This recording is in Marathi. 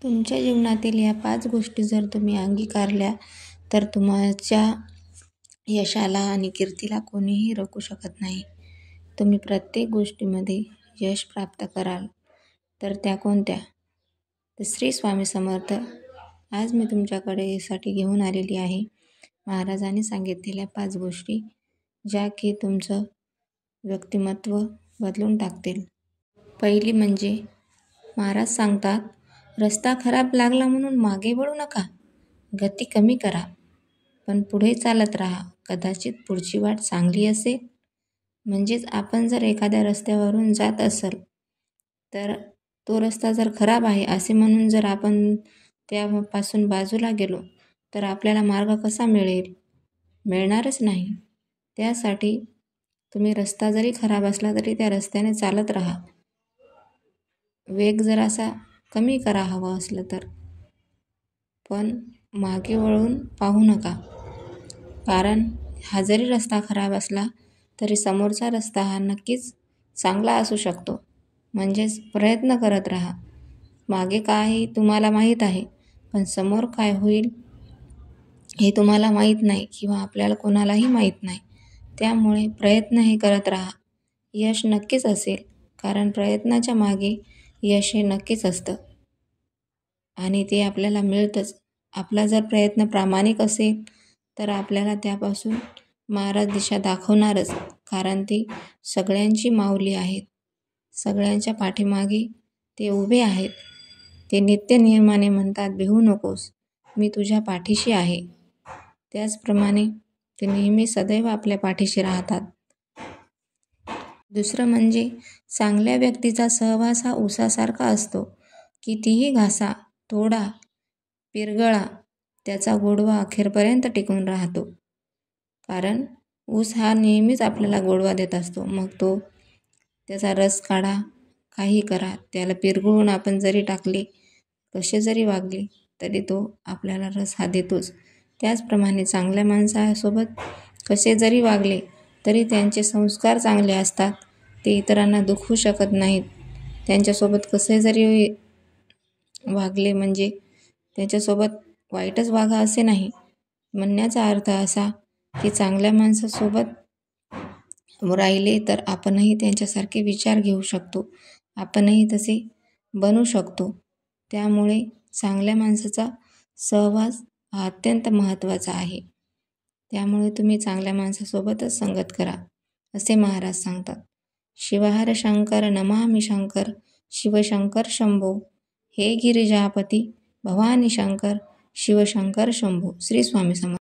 तुमच्या जीवनातील या 5 गोष्टी जर तुम्ही अंगीकारल्या तर तुमच्या यशाला आणि कीर्तीला कोणीही रोखू शकत नाही. तुम्ही प्रत्येक गोष्टीमध्ये यश प्राप्त कराल. तर त्या कोणत्या? तर श्री स्वामी समर्थ आज मी तुमच्याकडे साठी घेऊन आलेली आहे महाराजांनी सांगितलेल्या 5 गोष्टी, ज्या की तुमचं व्यक्तिमत्व बदलून टाकतील. पहिली म्हणजे महाराज सांगतात, रस्ता खराब लागला म्हणून मागे वळू नका. गती कमी करा, पण पुढे चालत राहा. कदाचित पुढची वाट चांगली असेल. म्हणजेच आपण जर एखाद्या रस्त्यावरून जात असेल तर तो रस्ता जर खराब आहे असे म्हणून जर आपण त्यापासून बाजूला गेलो तर आपल्याला मार्ग कसा मिळेल? मिळणारच नाही. त्यासाठी तुम्ही रस्ता जरी खराब असला तरी त्या रस्त्याने चालत राहा. वेग जरासा कमी करा हवं असलं तर, पण मागे वळून पाहू नका. कारण हा जरी रस्ता खराब असला तरी समोरचा रस्ता हा नक्कीच चांगला असू शकतो. म्हणजेच प्रयत्न करत राहा. मागे काय तुम्हाला माहीत आहे, पण समोर काय होईल हे तुम्हाला माहीत नाही किंवा आपल्याला कोणालाही माहीत नाही. त्यामुळे प्रयत्न हे करत राहा. यश नक्कीच असेल, कारण प्रयत्नाच्या मागे यश हे नक्कीच असतं आणि ते आपल्याला मिळतंच. आपला जर प्रयत्न प्रामाणिक असेल तर आपल्याला त्यापासून महाराज दिशा दाखवणारच, कारण ते सगळ्यांची माऊली आहेत. सगळ्यांच्या पाठीमागे ते उभे आहेत. ते नित्य नियमाने म्हणतात, भिवू नकोस, मी तुझ्या पाठीशी आहे. त्याचप्रमाणे ते नेहमी सदैव आपल्या पाठीशी राहतात. दुसरं म्हणजे चांगल्या व्यक्तीचा सहवास हा ऊसासारखा असतो. कितीही घासा, तोडा, पिरगळा, त्याचा गोडवा अखेरपर्यंत टिकून राहतो. कारण ऊस हा नेहमीच आपल्याला गोडवा देत असतो. मग तो त्याचा रस काढा, काही करा, त्याला पिरगळून आपण जरी टाकले, कसे जरी वागले तरी तो आपल्याला रस हा देतोच. त्याचप्रमाणे चांगल्या माणसासोबत कसे जरी वागले तरी त्यांचे संस्कार चांगले असतात. ते इतरांना दुखवू शकत नाहीत. त्यांच्यासोबत कसे जरी वागले म्हणजे त्यांच्यासोबत वाईटच वागा असे नाही. म्हणण्याचा अर्थ असा की चांगल्या माणसासोबत राहिले तर आपणही त्यांच्यासारखे विचार घेऊ शकतो. आपणही तसे बनू शकतो. त्यामुळे चांगल्या माणसाचा सहवास हा अत्यंत महत्त्वाचा आहे. त्यामुळे तुम्ही चांगल्या माणसासोबतच संगत करा, असे महाराज सांगतात. शिवहर शंकर नमामि शंकर, शिवशंकर शंभो, हे गिरिजापती भवानी शंकर, शिवशंकर शंभो. श्री स्वामी समर्थ.